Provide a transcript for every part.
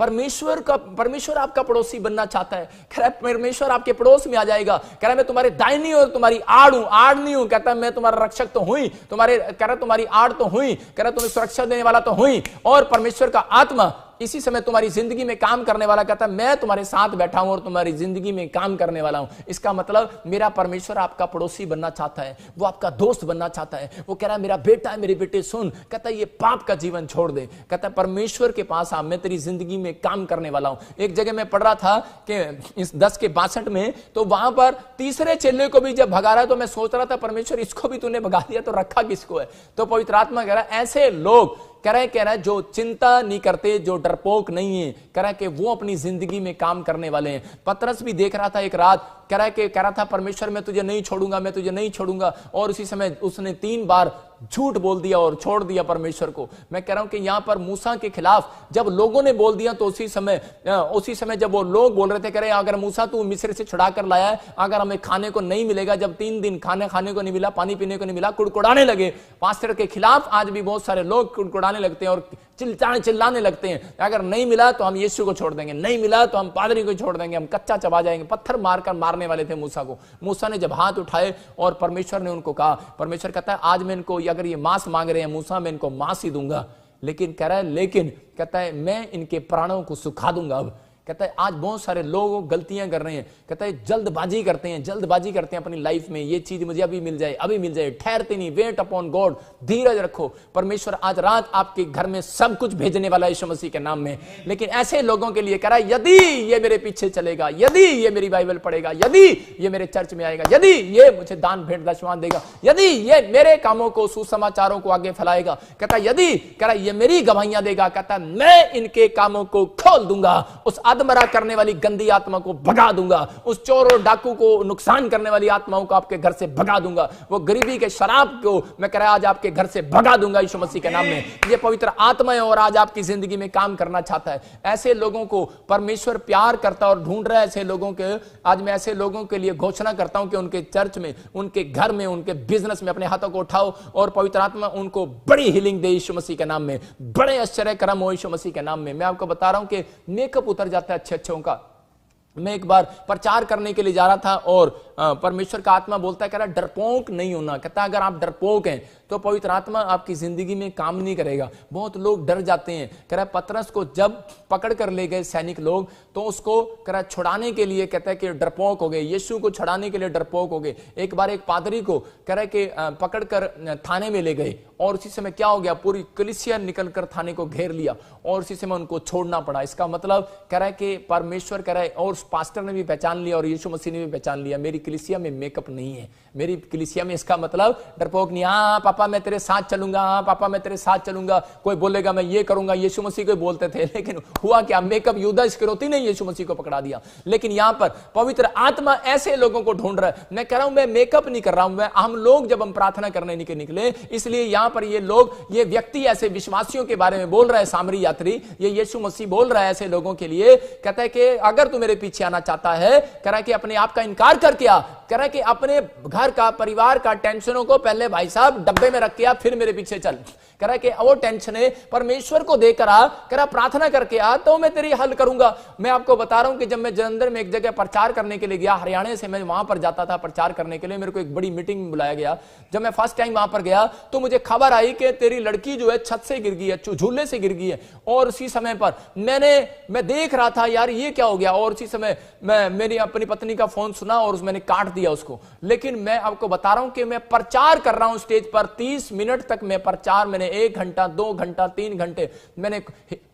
परमेश्वर आपका पड़ोसी बनना चाहता है। कह रहा है परमेश्वर आपके पड़ोस में आ जाएगा। कह रहा है मैं तुम्हारे दाहिनी और तुम्हारी आड़ हूं, आड़ नहीं हूं। कहता है मैं तुम्हारा रक्षक तो हुई, कह रहा तुम्हारी आड़ तो हुई, कह रहा तुम्हें सुरक्षा देने वाला तो हुई। और परमेश्वर का आत्मा इसी समय तुम्हारी जिंदगी में काम करने वाला। कहता है मैं तुम्हारे साथ बैठा हूं और तुम्हारी जिंदगी में काम करने वाला हूं। इसका मतलब मेरा परमेश्वर आपका पड़ोसी बनना चाहता है, वो आपका दोस्त बनना चाहता है। वो कह रहा है मेरा बेटा है, मेरे बेटे सुन। कहता है ये पाप का जीवन छोड़ दे। कहता है परमेश्वर के पास आ, मैं तेरी जिंदगी में काम करने वाला हूं। एक जगह मैं पढ़ रहा था कि इस 10 के 62 में, तो वहां पर तीसरे चेले को भी जब भगा रहा है तो मैं सोच रहा था परमेश्वर इसको भी तूने भगा दिया तो रखा किसको है। तो पवित्र आत्मा कह रहा है ऐसे लोग कह रहा है जो चिंता नहीं करते, जो डरपोक नहीं है, कह रहा है कि वो अपनी जिंदगी में काम करने वाले हैं। पतरस भी देख रहा था एक रात, कह रहा था परमेश्वर मैं तुझे नहीं छोड़ूंगा, मैं तुझे नहीं छोड़ूंगा। और उसी समय उसने 3 बार झूठ बोल दिया और छोड़ दिया परमेश्वर को। मैं कह रहा हूं कि यहां पर मूसा के खिलाफ जब लोगों ने बोल दिया तो उसी समय जब वो लोग बोल रहे थे, कह रहे अगर मूसा तू मिस्र से छुड़ा कर लाया है, अगर हमें खाने को नहीं मिलेगा, जब 3 दिन खाने को नहीं मिला, पानी पीने को नहीं मिला, कुड़कुड़ाने लगे। पास्टर के खिलाफ आज भी बहुत सारे लोग कुड़कुड़ाने लगते हैं और चिल्लाने लगते हैं, अगर नहीं मिला तो हम यीशु को छोड़ देंगे, नहीं मिला तो हम पादरी को छोड़ देंगे, हम कच्चा चबा जाएंगे। पत्थर मारकर मारने वाले थे मूसा को। मूसा ने जब हाथ उठाए और परमेश्वर ने उनको कहा, परमेश्वर कहता है आज मैं इनको, अगर ये मांस मांग रहे हैं मूसा, मैं इनको मांस ही दूंगा। लेकिन कह रहा है कहता है मैं इनके प्राणों को सुखा दूंगा। अब कहता है आज बहुत सारे लोग गलतियां कर रहे हैं, कहता है जल्दबाजी करते हैं अपनी लाइफ में, ये चीज मुझे अभी मिल जाए, ठहरते नहीं। वेट अपॉन गॉड, धीरज रखो। परमेश्वर आज रात आपके घर में सब कुछ भेजने वाला है यीशु मसीह के नाम में। लेकिन ऐसे लोगों के लिए कह रहा है यदि ये मेरे पीछे चलेगा, यदि ये मेरी बाइबल पढ़ेगा, यदि ये मेरे चर्च में आएगा, यदि ये मुझे दान भेंट दशवान देगा, यदि ये मेरे कामों को, सुसमाचारों को आगे फैलाएगा, कहता यदि कह रहा ये मेरी गवाहियां देगा, कहता मैं इनके कामों को खोल दूंगा, उस मरा करने वाली गंदी आत्मा को भगा दूंगा, उस चोर और डाकू को, नुकसान करने वाली आत्माओं को आपके घर से भगा दूंगा, वो गरीबी के शराब को मैं कह रहा आज आपके घर से भगा दूंगा यीशु मसीह के नाम में। ये पवित्र आत्मा है और आज आपकी जिंदगी में काम करना चाहता है। ऐसे लोगों को परमेश्वर प्यार करता और ढूंढ रहा है। ऐसे लोगों के आज मैं ऐसे लोगों के लिए घोषणा करता हूं कि उनके चर्च में, उनके घर में, उनके बिजनेस में अपने हाथों को उठाओ और पवित्र आत्मा उनको बड़ी हीलिंग दे यीशु मसीह के नाम में, बड़े आश्चर्य कर्म हो यीशु मसीह के नाम में। मैं आपको बता रहा हूं कि मेकअप उतर जाता है अच्छे का। मैं एक बार प्रचार करने के लिए जा रहा था और परमेश्वर का आत्मा बोलता है, कह रहा डरपोक नहीं होना। कहता अगर आप डरपोक हैं तो पवित्र आत्मा आपकी जिंदगी में काम नहीं करेगा। बहुत लोग डर जाते हैं। कह रहा पतरस को जब पकड़ कर ले गए सैनिक लोग तो उसको कह रहा छुड़ाने के लिए कहता है कि डरपोक हो गए, यीशु को छुड़ाने के लिए डरपोक हो गए। एक बार एक पादरी को कह रहा है कि पकड़ कर थाने में ले गए और उसी समय क्या हो गया, पूरी कलीसिया निकलकर थाने को घेर लिया और उसी समय उनको छोड़ना पड़ा। इसका मतलब कह रहा है कि परमेश्वर कह रहा है और पास्टर ने भी पहचान लिया और यीशु मसीह ने भी पहचान लिया, मेरी कलीसिया में मेकअप नहीं है, मेरी कलीसिया में इसका मतलब डरपोक नहीं। हाँ पापा मैं तेरे साथ चलूंगा, हाँ पापा मैं तेरे साथ चलूंगा, कोई बोलेगा मैं ये करूंगा, यीशु मसीह को बोलते थे। लेकिन हुआ क्या, मेकअप यूदा इस्करियोती ने यीशु मसीह को पकड़ा दिया। लेकिन यहां पर पवित्र आत्मा ऐसे लोगों को ढूंढ रहा है। मैं कह रहा हूं मैं मेकअप नहीं कर रहा हूं, हम लोग जब हम प्रार्थना करने निकले, इसलिए यहां पर ये लोग, ये व्यक्ति ऐसे विश्वासियों के बारे में बोल रहा है, सामरी यात्री, ये यीशु मसीह बोल रहा है ऐसे लोगों के लिए। कहता है कि अगर तू मेरे पीछे आना चाहता है, कह रहा है कि अपने आप का इनकार करके आ, कह रहा है कि अपने घर का, परिवार का टेंशनों को पहले भाई साहब डब्बे में रख के आ, फिर मेरे पीछे चल। कह रहा है कि वो टेंशन है परमेश्वर को देकर आ, कह रहा प्रार्थना करके आ तो मैं तेरी हल करूंगा। मैं आपको बता रहा हूं कि जब मैं जलंधर में एक जगह प्रचार करने के लिए गया, हरियाणा से मैं वहां पर जाता था प्रचार करने के लिए, मेरे को एक बड़ी मीटिंग में बुलाया गया। जब मैं फर्स्ट टाइम वहां पर गया तो मुझे खबर आई कि तेरी लड़की जो है छत से गिर गई है, झूले से गिर गई है। और उसी समय पर मैं देख रहा था यार ये क्या हो गया, और उसी समय मैं मेरी अपनी पत्नी का फोन सुना और मैंने काट दिया उसको। लेकिन मैं आपको बता रहा हूं कि मैं प्रचार कर रहा हूं स्टेज पर, 30 मिनट तक मैं प्रचार, मैंने 1 घंटा 2 घंटा 3 घंटे मैंने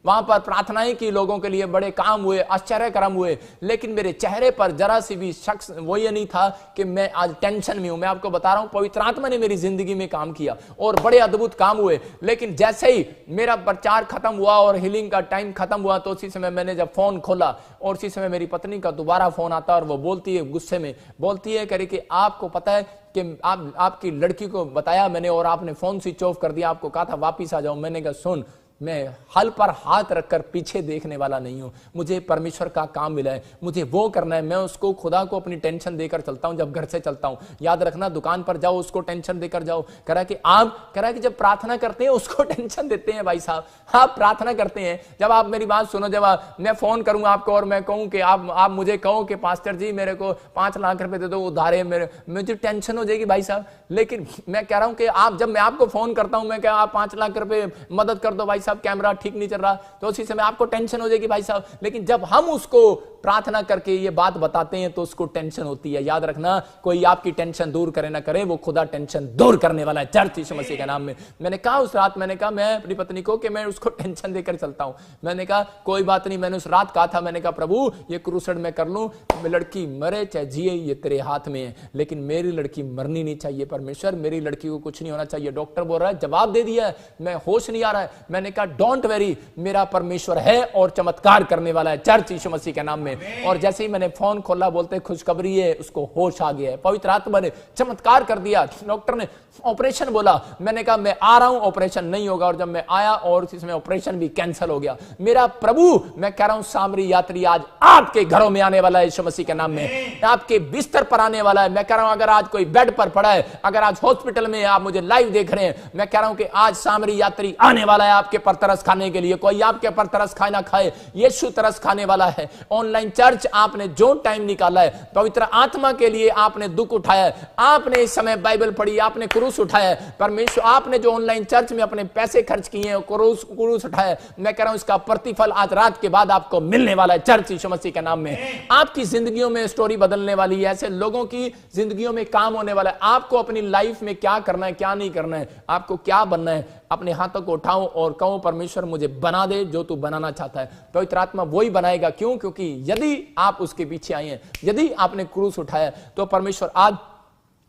वहां पर प्रार्थनाएं की, लोगों के लिए बड़े काम हुए, आश्चर्य कर्म हुए। लेकिन मेरे चेहरे पर जरा सी भी शख्स वो ये नहीं था कि मैं आज टेंशन में हूं। मैं आपको बता रहा हूं पवित्र आत्मा ने मेरी जिंदगी में काम किया और बड़े अद्भुत काम हुए। लेकिन जैसे ही मेरा प्रचार खत्म हुआ और हीलिंग का टाइम खत्म हुआ तो उसी समय मैंने जब फोन खोला और उसी समय मेरी पत्नी का दोबारा फोन आता और वो बोलती है, गुस्से में बोलती है, कह रही कि आपको पता है कि आपकी लड़की को बताया मैंने और आपने फोन स्विच ऑफ कर दिया, आपको कहा था वापिस आ जाओ। मैंने कहा सुन, मैं हल पर हाथ रखकर पीछे देखने वाला नहीं हूं। मुझे परमेश्वर का काम मिला है, मुझे वो करना है। मैं उसको खुदा को अपनी टेंशन देकर चलता हूं जब घर से चलता हूं। याद रखना, दुकान पर जाओ उसको टेंशन देकर जाओ। कह रहा है कि आप, कह रहा है कि जब प्रार्थना करते हैं उसको टेंशन देते हैं भाई साहब। आप प्रार्थना करते हैं, जब आप मेरी बात सुनो, जब मैं फोन करूंगा आपको और मैं कहूं कि आप मुझे कहो कि पास्टर जी मेरे को 5 लाख रुपए दे दो उधार है, मेरे मुझे टेंशन हो जाएगी भाई साहब। लेकिन मैं कह रहा हूं कि आप, जब मैं आपको फोन करता हूं, मैं क्या आप 5 लाख रुपए मदद कर दो भाई साहब, कैमरा ठीक नहीं चल रहा, तो उसी समय आपको टेंशन हो जाएगी भाई साहब। लेकिन जब हम उसको प्रार्थना करके ये बात बताते हैं तो उसको टेंशन होती है। याद रखना, कोई आपकी टेंशन दूर करे ना करे, वो खुदा टेंशन दूर करने वाला है, चर्च यीशु मसीह के नाम में। मैंने कहा उस रात, मैंने कहा मैं अपनी पत्नी को कि मैं उसको टेंशन देकर चलता हूं। मैंने कहा कोई बात नहीं, मैंने उस रात कहा था, मैंने कहा प्रभु ये क्रूसेड मैं कर लूं, लड़की मरे चाहे जिए ये तेरे हाथ में है, लेकिन मेरी लड़की मरनी नहीं चाहिए परमेश्वर, मेरी लड़की को कुछ नहीं होना चाहिए। डॉक्टर बोल रहा है, जवाब दे दिया है, मैं होश नहीं आ रहा है। मैंने कहा डोंट वेरी, मेरा परमेश्वर है और चमत्कार करने वाला है, चर्च यीशु मसीह के नाम में। और जैसे ही मैंने फोन खोला, बोलते खुशखबरी है, उसको होश आ गया है, पवित्र आत्मा ने चमत्कार कर दिया। डॉक्टर ने ऑपरेशन बोला, मैंने कहा मैं आ रहा हूं, ऑपरेशन नहीं होगा। और जब मैं आया और इसमें ऑपरेशन भी कैंसिल हो गया। मेरा प्रभु, मैं कह रहा हूं सामरी यात्री आज आपके घरों में आने वाला है यीशु मसीह के नाम में, आपके बिस्तर पर आने वाला है। मैं कह रहा हूं अगर आज कोई बेड पर पड़ा है, अगर आज हॉस्पिटल में आप मुझे लाइव देख रहे हैं, मैं कह रहा हूं कि आज सामरी यात्री आने वाला है आपके पर तरस खाने के लिए। कोई आपके पर तरस खाना खाए, यीशु तरस खाने वाला है। ऑनलाइन चर्च आपने जो टाइम निकाला है पवित्र आत्मा के लिए, आपने दुख उठाया है, आपने इस समय बाइबल पढ़ी, आपने क्रूस उठाया है परमेश्वर, आपने जो ऑनलाइन चर्च में अपने पैसे खर्च किए हैं, क्रूस उठाया, मैं कह रहा हूं इसका प्रतिफल आज रात के बाद आपको मिलने वाला है, चर्च यीशु मसीह के नाम में। आपकी जिंदगियों में स्टोरी बदलने वाली है, ऐसे लोगों की जिंदगियों में काम होने वाला है। आपको अपनी लाइफ में क्या करना है, क्या नहीं करना है, आपको क्या बनना है, अपने हाथों को उठाओ और कहो परमेश्वर मुझे बना दे जो तू बनाना चाहता है। पवित्र आत्मा वही बनाएगा। क्यों? क्योंकि यदि आप उसके पीछे आए हैं, यदि आपने क्रूस उठाया, तो परमेश्वर आज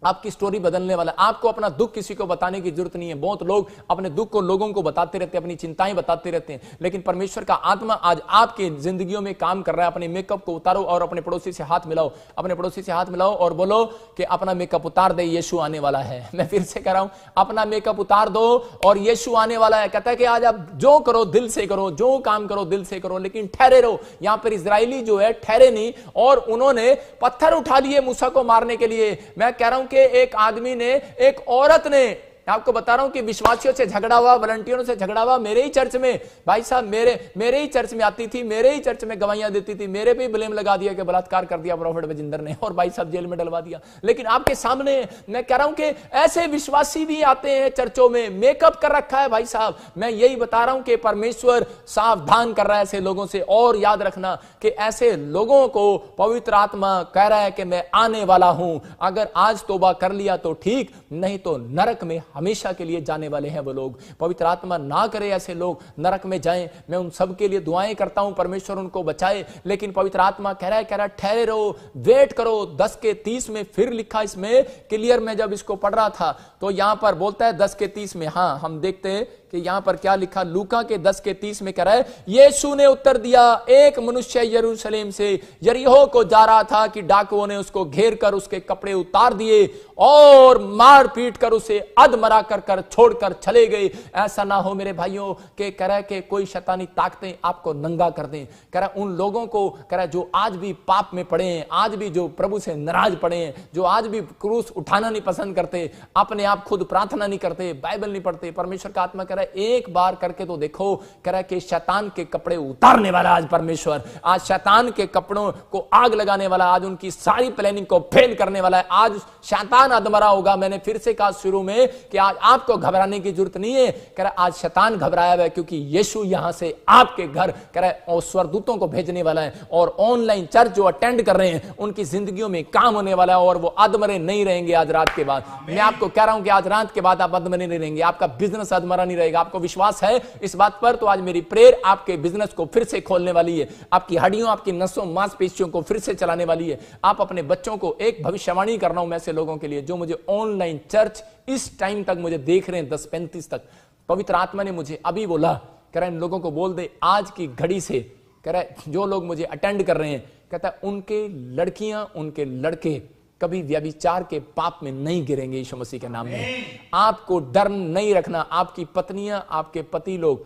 आपकी स्टोरी बदलने वाला है। आपको अपना दुख किसी को बताने की जरूरत नहीं है। बहुत लोग अपने दुख को लोगों को बताते रहते हैं, अपनी चिंताएं बताते रहते हैं, लेकिन परमेश्वर का आत्मा आज आपके जिंदगियों में काम कर रहा है। अपने मेकअप को उतारो और अपने पड़ोसी से हाथ मिलाओ, अपने पड़ोसी से हाथ मिलाओ और बोलो कि अपना मेकअप उतार दे, यीशु आने वाला है। मैं फिर से कह रहा हूं, अपना मेकअप उतार दो और यीशु आने वाला है। कहता है कि आज आप जो करो दिल से करो, जो काम करो दिल से करो, लेकिन ठहरे रहो। यहां पर इजरायली जो है ठहरे नहीं और उन्होंने पत्थर उठा लिए मूसा को मारने के लिए। मैं कह रहा हूं कि एक आदमी ने, एक औरत ने, आपको बता रहा हूं कि विश्वासियों से झगड़ा हुआ, वॉलंटियरों से झगड़ा हुआ, मेरे ही चर्च में भाई साहब, मेरे ही चर्च में आती थी, मेरे ही चर्च में गवाहियां देती थी, मेरे पे ब्लेम लगा दिया कि बलात्कार कर दिया प्रॉफेट बजिंदर ने और भाई साहब जेल में डलवा दिया। लेकिन आपके सामने मैं कह रहा हूं कि ऐसे विश्वासी भी आते हैं चर्चों में, मेकअप कर रखा है भाई साहब। मैं यही बता रहा हूं कि परमेश्वर सावधान कर रहा है ऐसे लोगों से। और याद रखना कि ऐसे लोगों को पवित्र आत्मा कह रहा है कि मैं आने वाला हूं। अगर आज तौबा कर लिया तो ठीक, नहीं तो नरक में हमेशा के लिए जाने वाले हैं वो लोग। पवित्र आत्मा ना करे ऐसे लोग नरक में जाएं। मैं उन सब के लिए दुआएं करता हूं, परमेश्वर उनको बचाए। लेकिन पवित्र आत्मा कह रहा है ठहरे रहो, वेट करो। 10:30 में फिर लिखा इसमें क्लियर, में जब इसको पढ़ रहा था तो यहां पर बोलता है 10:30 में, हां हम देखते हैं कि यहां पर क्या लिखा, लूका के 10:30 में कह रहा है, यीशु ने उत्तर दिया, एक मनुष्य यरूशलेम से यरीहो को जा रहा था कि डाकुओं ने उसको घेर कर उसके कपड़े उतार दिए और मार पीट कर उसे अधमरा कर छोड़कर चले गए। ऐसा ना हो मेरे भाइयों के कह रहा है कि कोई शैतानी ताकतें आपको नंगा कर दें। कह रहा है उन लोगों को, कह रहा है जो आज भी पाप में पड़े हैं, आज भी जो प्रभु से नाराज पड़े हैं, जो आज भी क्रूस उठाना नहीं पसंद करते, अपने आप खुद प्रार्थना नहीं करते, बाइबल नहीं पढ़ते, परमेश्वर का आत्मा एक बार करके तो देखो। कह रहा है कि शैतान के कपड़े उतारने वाला आज परमेश्वर, आज शैतान के कपड़ों को आग लगाने वाला, आज उनकी सारी प्लानिंग को फेल करने वाला है। आज शैतान अधमरा होगा। मैंने फिर से कहा शुरू में कि आज आपको घबराने की जरूरत नहीं है। कह रहा है आज शैतान घबराया हुआ है क्योंकि यीशु यहां से आपके घर, कह रहा है, और स्वर्गदूतों को भेजने वाला है और ऑनलाइन चर्च जो अटेंड कर रहे हैं उनकी जिंदगियों में काम होने वाला है और वो अधमरे नहीं रहेंगे आज रात के बाद। मैं आपको कह रहा हूं कि आज रात के बाद आप अधमरे नहीं रहेंगे, आपका बिजनेस अधमरा नहीं रहेगा। आपको विश्वास है इस बात पर, तो आज मेरी प्रेयर आपके बिजनेस को फिर से खोलने वाली है, आपकी हड्डियों, आपकी नसों, मांसपेशियों को फिर से चलाने वाली है। आप अपने बच्चों को, एक भविष्यवाणी कर रहा हूं मैं ऐसे लोगों के लिए जो मुझे ऑनलाइन चर्च इस टाइम तक मुझे देख रहे हैं, 10:35 तक, पवित्र आत्मा ने मुझे अभी बोला, कह रहा है इन लोगों को बोल दे आज की घड़ी से, कह रहा है जो लोग मुझे अटेंड कर रहे हैं, कहता है उनके लड़कियां, उनके लड़के कभी व्यभिचार के पाप में नहीं गिरेंगे यीशु मसीह के नाम में। आपको डर नहीं रखना, आपकी पत्नियां, आपके पति लोग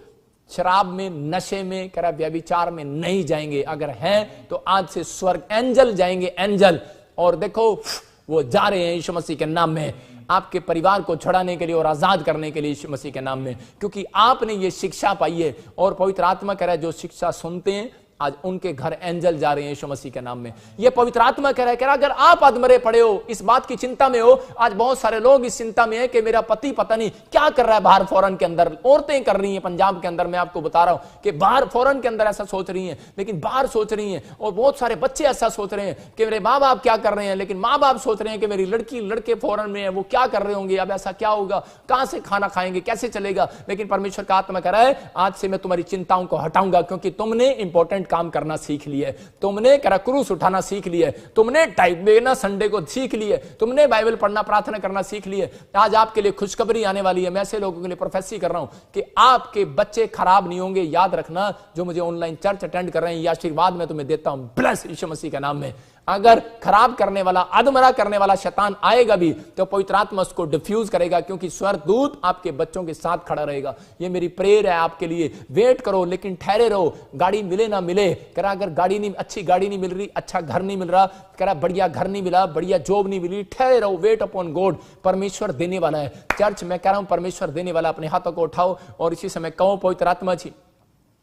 शराब में, नशे में, कह रहा व्यभिचार में नहीं जाएंगे। अगर हैं तो आज से स्वर्ग एंजल जाएंगे, एंजल। और देखो वो जा रहे हैं यीशु मसीह के नाम में, आपके परिवार को छुड़ाने के लिए और आजाद करने के लिए यीशु मसीह के नाम में, क्योंकि आपने ये शिक्षा पाई है। और पवित्र आत्मा कह रहा है जो शिक्षा सुनते हैं आज उनके घर एंजल जा रहे हैं यीशु मसीह के नाम में। ये पवित्र आत्मा कह रहा है अगर आप अधमरे पड़े हो, इस बात की चिंता में हो, आज बहुत सारे लोग इस चिंता में है कि मेरा पति पता नहीं क्या कर रहा है बाहर फॉरेन के अंदर। औरतें कर रही हैं पंजाब के अंदर, मैं आपको बता रहा हूं कि बाहर फॉरेन के अंदर ऐसा सोच रही हैं, लेकिन बाहर सोच रही हैं। और बहुत सारे बच्चे ऐसा सोच रहे हैं कि मेरे माँ बाप क्या कर रहे हैं, लेकिन माँ बाप सोच रहे हैं कि मेरी लड़की लड़के फॉरेन में है, वो क्या कर रहे होंगे, अब ऐसा क्या होगा, कहां से खाना खाएंगे, कैसे चलेगा। लेकिन परमेश्वर का आत्मा कह रहा है आज से मैं तुम्हारी चिंताओं को हटाऊंगा, क्योंकि तुमने इंपॉर्टेंट काम करना सीख लिया, तुमने क्रूस उठाना सीख लिया, तुमने टाइप देना संडे को सीख लिया, तुमने बाइबल पढ़ना प्रार्थना करना सीख लिया। आज आपके लिए खुशखबरी आने वाली है। मैं ऐसे लोगों के लिए प्रोफेसी कर रहा हूं कि आपके बच्चे खराब नहीं होंगे। याद रखना, जो मुझे ऑनलाइन चर्च अटेंड कर रहे हैं, ये आशीर्वाद मैं तुम्हें देता हूं, ब्लेस यीशु मसीह के नाम में। अगर खराब करने वाला, अधमरा करने वाला शैतान आएगा भी तो पवित्र आत्मा उसको डिफ्यूज करेगा, क्योंकि स्वर्गदूत आपके बच्चों के साथ खड़ा रहेगा। ये मेरी प्रेयर है आपके लिए। वेट करो लेकिन ठहरे रहो, गाड़ी मिले ना मिले। कह रहा अगर गाड़ी नहीं, अच्छी गाड़ी नहीं मिल रही, अच्छा घर नहीं मिल रहा, कह रहा बढ़िया घर नहीं मिला, बढ़िया जॉब नहीं मिली, ठहरे रहो, वेट अपॉन गॉड। परमेश्वर देने वाला है। चर्च मैं कह रहा हूं परमेश्वर देने वाला। अपने हाथों को उठाओ और इसी समय कहो पवित्र आत्मा जी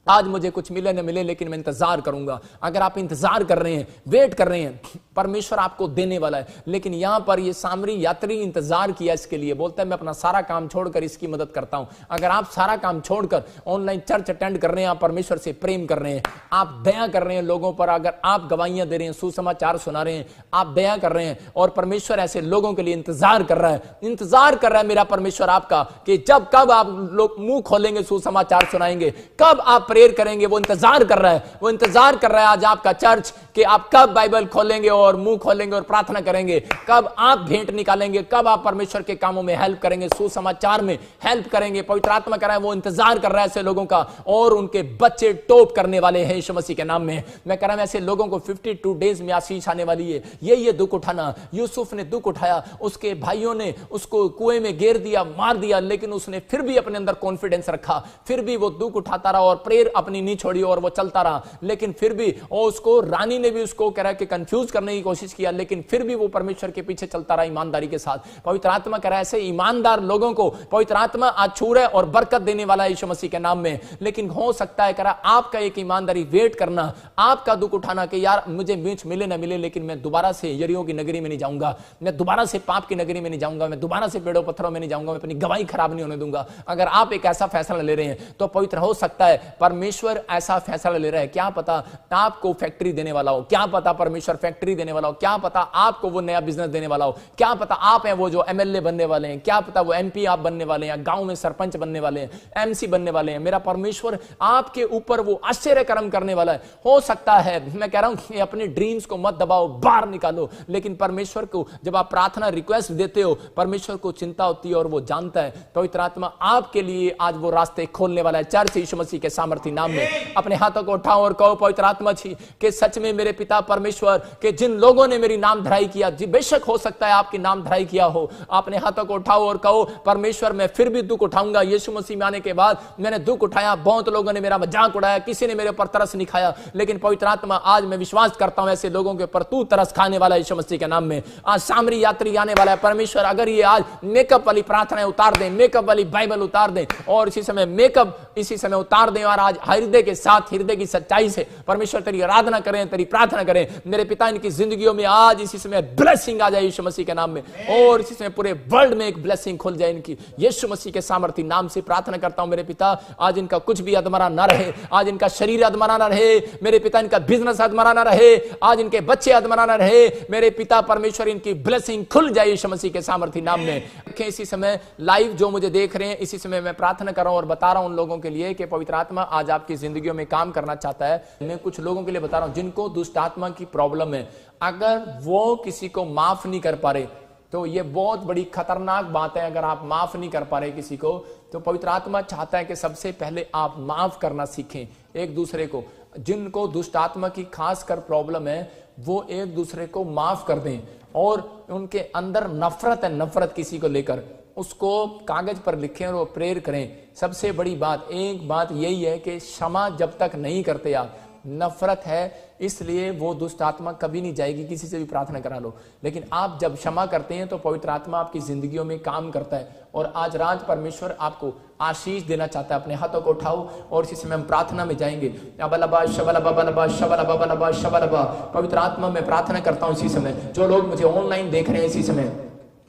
आज मुझे कुछ मिले न मिले, लेकिन मैं इंतजार करूंगा। अगर आप इंतजार कर रहे हैं, वेट कर रहे हैं, परमेश्वर आपको देने वाला है। लेकिन यहां पर ये सामरी यात्री इंतजार किया इसके लिए, बोलता है मैं अपना सारा काम छोड़कर इसकी मदद करता हूं। अगर आप सारा काम छोड़कर ऑनलाइन चर्च अटेंड कर रहे हैं, आप परमेश्वर से प्रेम कर रहे हैं, आप दया कर रहे हैं लोगों पर, अगर आप गवाहियां दे रहे हैं, सुसमाचार सुना रहे हैं, आप दया कर रहे हैं, और परमेश्वर ऐसे लोगों के लिए इंतजार कर रहा है, इंतजार कर रहा है मेरा परमेश्वर आपका, कि जब कब आप लोग मुंह खोलेंगे, सुसमाचार सुनाएंगे, कब आप प्रेयर करेंगे। वो इंतजार कर रहा है, वो इंतजार कर रहा है आज आपका चर्च, कि आप कब बाइबल खोलेंगे और मुंह खोलेंगे और प्रार्थना करेंगे, कब आप भेंट निकालेंगे, कब आप परमेश्वर के कामों में हेल्प करेंगे, सुसमाचार में हेल्प करेंगे। पवित्र आत्मा कर रहा है वो इंतजार कर रहा है ऐसे लोगों का, और उनके बच्चे टॉप करने वाले हैं यीशु मसीह के नाम में। मैं कह रहा हूं ऐसे लोगों को 52 डेज में आशीष आने वाली है। ये दुख उठाना, यूसुफ ने दुख उठाया, उसके भाइयों ने उसको कुएं में गिर दिया, मार दिया, लेकिन उसने फिर भी अपने अंदर कॉन्फिडेंस रखा, फिर भी वो दुख उठाता रहा और प्रेयर अपनी नहीं छोड़ी और वो चलता रहा। लेकिन फिर भी और उसको रानी ने भी उसको कह रहा है कि कंफ्यूज करने की कोशिश किया, लेकिन फिर भी वो परमेश्वर के पीछे चलता रहा ईमानदारी के साथ। पवित्र आत्मा कह रहा है ऐसे ईमानदार लोगों को पवित्र आत्मा आज छू रहा है और बरकत देने वाला है यीशु मसीह के नाम में। लेकिन हो सकता है कह रहा आपका एक ईमानदारी वेट करना, आपका दुख उठाना कि यार मुझे बीच मिले ना मिले, लेकिन मैं दोबारा से यरीहो की नगरी में नहीं जाऊंगा, मैं दोबारा से पाप की नगरी में नहीं जाऊंगा, मैं दोबारा से पेड़ों पत्थरों में नहीं जाऊंगा, मैं अपनी गवाही खराब नहीं होने दूंगा। अगर आप एक ऐसा फैसला ले रहे हैं तो पवित्र हो सकता है परमेश्वर ऐसा फैसला ले रहा है, क्या पता आपको फैक्ट्री देने वाला हो, क्या पता परमेश्वर फैक्ट्री देने वाला हो, क्या पता आपको वो नया बिजनेस देने वाला हो, क्या पता आप हैं वो जो एमएलए बनने वाले हैं, क्या पता वो एमपी आप बनने वाले हैं, गांव में सरपंच बनने वाले हैं, एमसी बनने वाले हैं। मेरा परमेश्वर आपके ऊपर वो आश्चर्य कर्म करने वाला है। हो सकता है, मैं कह रहा हूं कि अपने ड्रीम्स को मत दबाओ, बाहर निकालो, लेकिन परमेश्वर को जब आप प्रार्थना रिक्वेस्ट देते हो, परमेश्वर को चिंता होती है और वो जानता है। पवित्र आत्मा आपके लिए आज वो रास्ते खोलने वाला है चर्च यीशु मसीह के सामर्थ्य नाम में। अपने हाथों को उठाओ और कहो पवित्र आत्मा जी कि सच में मेरे पिता परमेश्वर के जिन लोगों ने मेरी नाम धराई किया, जी बेशक हो सकता है आपकी नाम धराई किया हो, अपने हाथों को उठाओ और कहो परमेश्वर मैं फिर भी दुख उठाऊंगा। यीशु मसीह में आने के बाद मैंने दुख उठाया, बहुत लोगों ने मेरा मजाक उड़ाया, किसी ने मेरे ऊपर तरस नहीं खाया, लेकिन पवित्र आत्मा आज मैं विश्वास करता हूं ऐसे लोगों के ऊपर तू तरस खाने वाला यीशु मसीह के नाम में। आज सामरी यात्री आने वाला है परमेश्वर, अगर ये आज मेकअप वाली प्रार्थनाएं उतार दें, मेकअप वाली बाइबल उतार दें और इसी समय मेकअप इसी समय उतार दें और आज हृदय के साथ हृदय की सच्चाई से परमेश्वर तेरी आराधना करें, तेरी प्रार्थना करें। मेरे पिता इनकी जिंदगियों में आज इसी समय ब्लेसिंग आ जाए यीशु मसीह के नाम में, और इसी समय पूरे वर्ल्ड में एक ब्लेसिंग खुल जाए इनकी यीशु मसीह के सामर्थ्य नाम से प्रार्थना करता हूं। मेरे पिता आज इनका कुछ भी अधमरा ना रहे, आज इनका शरीर अधमरा ना रहे, मेरे पिता इनका बिजनेस अधमरा ना रहे, आज इनके बच्चे अधमरा ना रहे। मेरे पिता परमेश्वर इनकी ब्लेसिंग खुल जाए यीशु मसीह के सामर्थ्य नाम में। इसी समय लाइव जो मुझे देख रहे हैं, इसी समय मैं प्रार्थना कर रहा हूं और बता रहा हूं उन लोगों के लिए कि पवित्र आत्मा आज आपकी जिंदगियों में काम करना चाहता है। मैं कुछ लोगों के लिए बता रहा हूं जिनको दुष्ट आत्मा की प्रॉब्लम है, अगर वो किसी को माफ नहीं कर पा रहे तो ये बहुत बड़ी खतरनाक बात है। अगर आप माफ नहीं कर पा रहे किसी को, तो पवित्र आत्मा चाहता है कि सबसे पहले आप माफ करना सीखें एक दूसरे को। जिनको दुष्ट आत्मा की खास कर प्रॉब्लम है वो एक दूसरे को माफ कर दें, और उनके अंदर नफरत है, नफरत किसी को लेकर, उसको कागज पर लिखें और वो प्रेयर करें। सबसे बड़ी बात, एक बात यही है कि क्षमा जब तक नहीं करते आप, नफरत है इसलिए वो दुष्ट आत्मा कभी नहीं जाएगी, किसी से भी प्रार्थना करा लो। लेकिन आप जब क्षमा करते हैं तो पवित्र आत्मा आपकी जिंदगियों में काम करता है। और आज रात परमेश्वर आपको आशीष देना चाहता है। अपने हाथों को उठाओ और इसी समय हम प्रार्थना में जाएंगे। अबलबा शबलबा बलबा शबलबा बलबा शबलबा। पवित्र आत्मा में प्रार्थना करता हूं इसी समय, जो लोग मुझे ऑनलाइन देख रहे हैं इसी समय,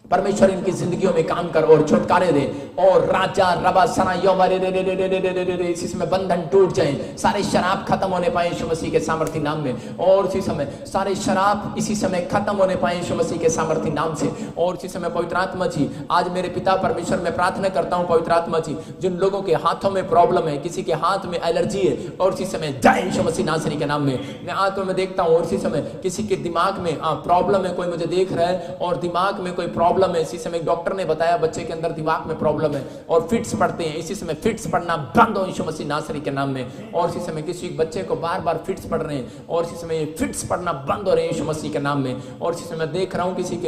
परमेश्वर इनकी जिंदगियों में काम कर और छुटकारे दे। और राजा रबा सना योमारे रे रे रे रे रे रे रे रे इसी समय बंधन टूट जाए, सारे शराब खत्म होने पाए यीशु मसीह के सामर्थी नाम में। और इसी समय सारे शराब इसी समय खत्म होने पाए यीशु मसीह के सामर्थी नाम से। और इसी समय पवित्र आत्मा जी, आज मेरे पिता परमेश्वर में प्रार्थना करता हूं पवित्र आत्मा जी, जिन लोगों के हाथों में प्रॉब्लम है, किसी के हाथ में एलर्जी है, और इसी समय जय यीशु मसीह नासरी के नाम में मैं आत्मा में देखता हूं। और इसी समय किसी के दिमाग में प्रॉब्लम है, कोई मुझे देख रहा है और दिमाग में कोई प्रॉब्लम है, इसी समय डॉक्टर ने बताया बच्चे के अंदर दिमाग में प्रॉब्लम है और फिट्स पड़ते हैं, इसी समय फिट्स पड़ना बंद हो यीशु मसीह नासरी के नाम में। और इसी समय किसी बच्चे को बार बार फिट्स पड़ रहे हैं और इसी समय फिट्स पड़ना बंद हो रहे हैं यीशु मसीह के नाम में। और इसी समय देख रहा हूं किसी के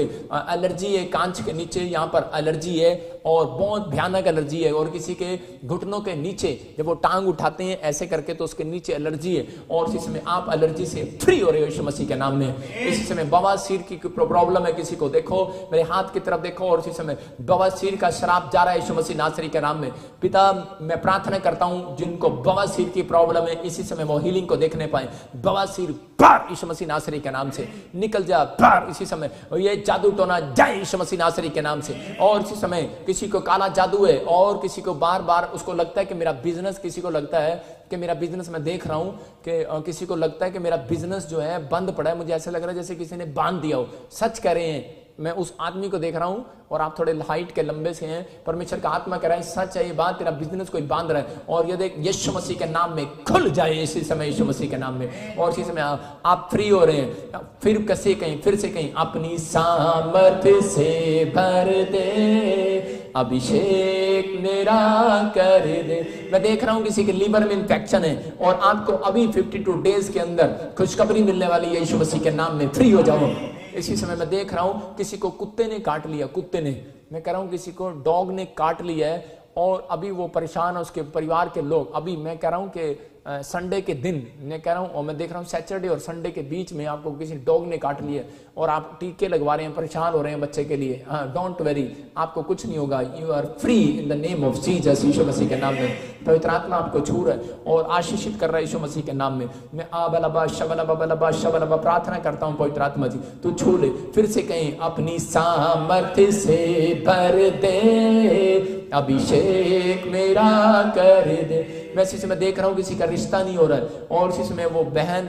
एलर्जी है, कांच के नीचे यहाँ पर एलर्जी है और बहुत भयानक एलर्जी है। और किसी के घुटनों के नीचे जब वो टांग उठाते हैं ऐसे करके तो उसके नीचे एलर्जी है और इसी समय आप एलर्जी से फ्री हो रहे हो यीशु मसीह के नाम में। इसी समय बवासीर की प्रॉब्लम है किसी को, देखो मेरे हाथ की तरफ देखो, और इसी समय बवासीर का शराब जा रहा है यीशु मसीह नासरी के नाम में। पिता मैं प्रार्थना करता हूं जिनको बवासीर की प्रॉब्लम है इसी समय वो हीलिंग को देखने पाए। बवासीर बाहर यीशु मसीह नासरी के नाम से निकल जा, बाहर इसी समय। ये जादू टोना जाए यीशु मसीह नासरी के नाम से। और इसी समय किसी को काला जादू है और किसी को बार बार उसको लगता है कि मेरा बिजनेस, किसी को लगता है कि मेरा बिजनेस, मैं देख रहा हूं कि किसी को लगता है कि मेरा बिजनेस जो है बंद पड़ा है, मुझे ऐसा लग रहा है जैसे किसी ने बांध दिया हो। सच कह रहे हैं, मैं उस आदमी को देख रहा हूं और आप थोड़े हाइट के लंबे से हैं, परमेश्वर का आत्मा कह रहा है सच है ये बात, तेरा बिजनेस कोई बांध रहा है और ये देख यीशु मसीह के नाम में खुल जाए इसी समय यीशु मसीह के नाम में। और इसी समय आप फ्री हो रहे हैं। फिर कैसे कहीं, फिर से कहीं, अपनी सामर्थ्य से भर दे, अभिषेक मेरा कर दे। मैं देख रहा हूं किसी के लीवर में इंफेक्शन है और आपको अभी 52 डेज के अंदर खुशखबरी मिलने वाली है यीशु मसीह के नाम में, फ्री हो जाओ। इसी समय मैं देख रहा हूं किसी को कुत्ते ने काट लिया, कुत्ते ने, मैं कह रहा हूं किसी को डॉग ने काट लिया है और अभी वो परेशान है, उसके परिवार के लोग। अभी मैं कह रहा हूं कि संडे के दिन मैं कह रहा हूं, और मैं देख रहा हूं सैटरडे और संडे के बीच में आपको किसी डॉग ने काट लिया और आप टीके लगवा रहे हैं, परेशान हो रहे हैं बच्चे के लिए। डोंट वरी, आपको कुछ नहीं होगा। You are free in the name of Jesus, यीशु मसीह के नाम में। पवित्र आत्मा आपको छू रहा है और आशीषित कर रहा है यीशु मसीह के नाम में। मैं आबलबा शबलबा बलबा शबलबा प्रार्थना करता हूं पवित्र आत्मा जी, तू छू ले। फिर से कहीं, अपनी सामर्थ्य से भर दे, अभिषेक मेरा कर दे। वैसे से मैं देख रहा हूं किसी का रिश्ता नहीं हो रहा है और इसी समय वो बहन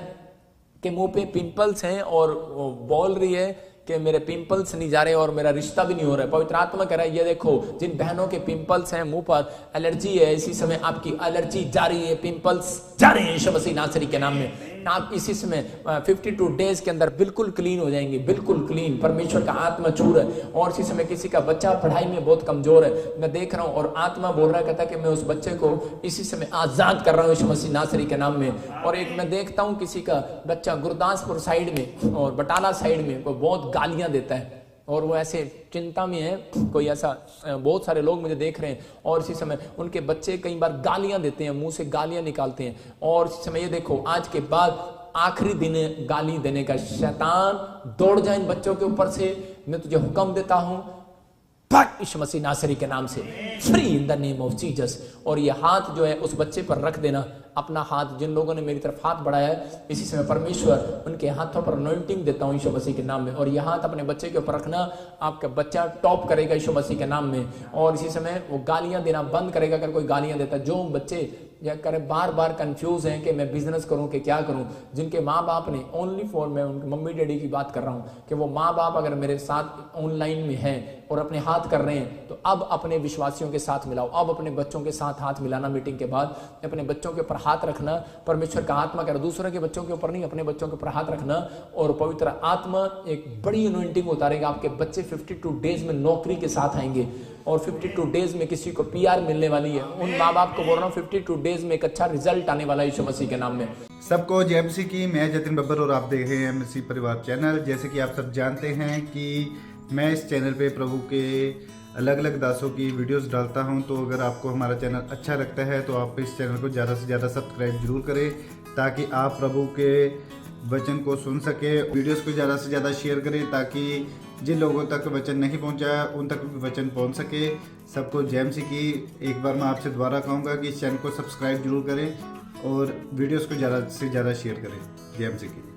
के मुंह पे पिंपल्स हैं और वो बोल रही है कि मेरे पिंपल्स नहीं जा रहे और मेरा रिश्ता भी नहीं हो रहा है। पवित्र आत्मा कह रहा है ये देखो, जिन बहनों के पिंपल्स हैं, मुंह पर एलर्जी है, इसी समय आपकी एलर्जी जा रही है, पिंपल्स जा रहे हैं यीशु मसीह नासरी के नाम में। आप इसी समय 52 डेज के अंदर बिल्कुल क्लीन हो जाएंगे, बिल्कुल क्लीन। परमेश्वर का आत्मा छू रहा है। और इसी समय किसी का बच्चा पढ़ाई में बहुत कमजोर है, मैं देख रहा हूं और आत्मा बोल रहा है, कहता है कि मैं उस बच्चे को इसी समय आजाद कर रहा हूं यीशु मसीह नासरी के नाम में। और एक मैं देखता हूं किसी का बच्चा गुरदासपुर साइड में और बटाला साइड में को बहुत गालियां देता है और वो ऐसे चिंता में है, कोई ऐसा, बहुत सारे लोग मुझे देख रहे हैं और इसी समय उनके बच्चे कई बार गालियां देते हैं, मुंह से गालियां निकालते हैं। और इसी समय ये देखो, आज के बाद आखिरी दिन गाली देने का। शैतान दौड़ जाए इन बच्चों के ऊपर से, मैं तुझे हुक्म देता हूं यीशु मसीह नासरी के नाम से, free in the name of Jesus. और ये हाथ जो है उस बच्चे पर रख देना, अपना हाथ। जिन लोगों ने मेरी तरफ हाथ बढ़ाया है इसी समय परमेश्वर उनके हाथों पर अनॉइंटिंग देता हूं यीशु मसीह के नाम में। और यह हाथ अपने बच्चे के ऊपर रखना, आपका बच्चा टॉप करेगा यीशु मसीह के नाम में। और इसी समय वो गालियां देना बंद करेगा अगर कोई गालियां देता। जो बच्चे या करे बार बार कंफ्यूज हैं कि मैं बिजनेस करूं कि क्या करूं, जिनके माँ बाप ने ओनली फॉर, मैं उनके मम्मी डैडी की बात कर रहा हूं कि वो माँ बाप अगर मेरे साथ ऑनलाइन में हैं और अपने हाथ कर रहे हैं तो अब अपने विश्वासियों के साथ मिलाओ। अब अपने बच्चों के साथ हाथ मिलाना, मीटिंग के बाद अपने बच्चों के ऊपर हाथ रखना। परमेश्वर का आत्मा कर, दूसरे के बच्चों के ऊपर नहीं, अपने बच्चों के ऊपर हाथ रखना और पवित्र आत्मा एक बड़ी अनॉइंटिंग उतारेगा। आपके बच्चे 52 डेज में नौकरी के साथ आएंगे और 52 डेज में किसी को PR मिलने वाली है। उन माँ बाप को बोल रहा हूँ 52 डेज में एक अच्छा रिजल्ट आने वाला है यीशु मसीह के नाम में। सबको जय मसीह की। मैं जतिन बब्बर और आप देख रहे हैं मसीह परिवार चैनल। जैसे कि आप सब जानते हैं कि मैं इस चैनल पे प्रभु के अलग अलग दासों की वीडियोस डालता हूं। तो अगर आपको हमारा चैनल अच्छा लगता है तो आप इस चैनल को ज़्यादा से ज़्यादा सब्सक्राइब जरूर करें, ताकि आप प्रभु के वचन को सुन सके। वीडियोस को ज़्यादा से ज़्यादा शेयर करें, ताकि जिन लोगों तक वचन नहीं पहुंचा उन तक भी वचन पहुंच सके। सबको जय मसीह की। एक बार मैं आपसे दोबारा कहूँगा कि इस चैनल को सब्सक्राइब जरूर करें और वीडियोस को ज़्यादा से ज़्यादा शेयर करें। जय मसीह की।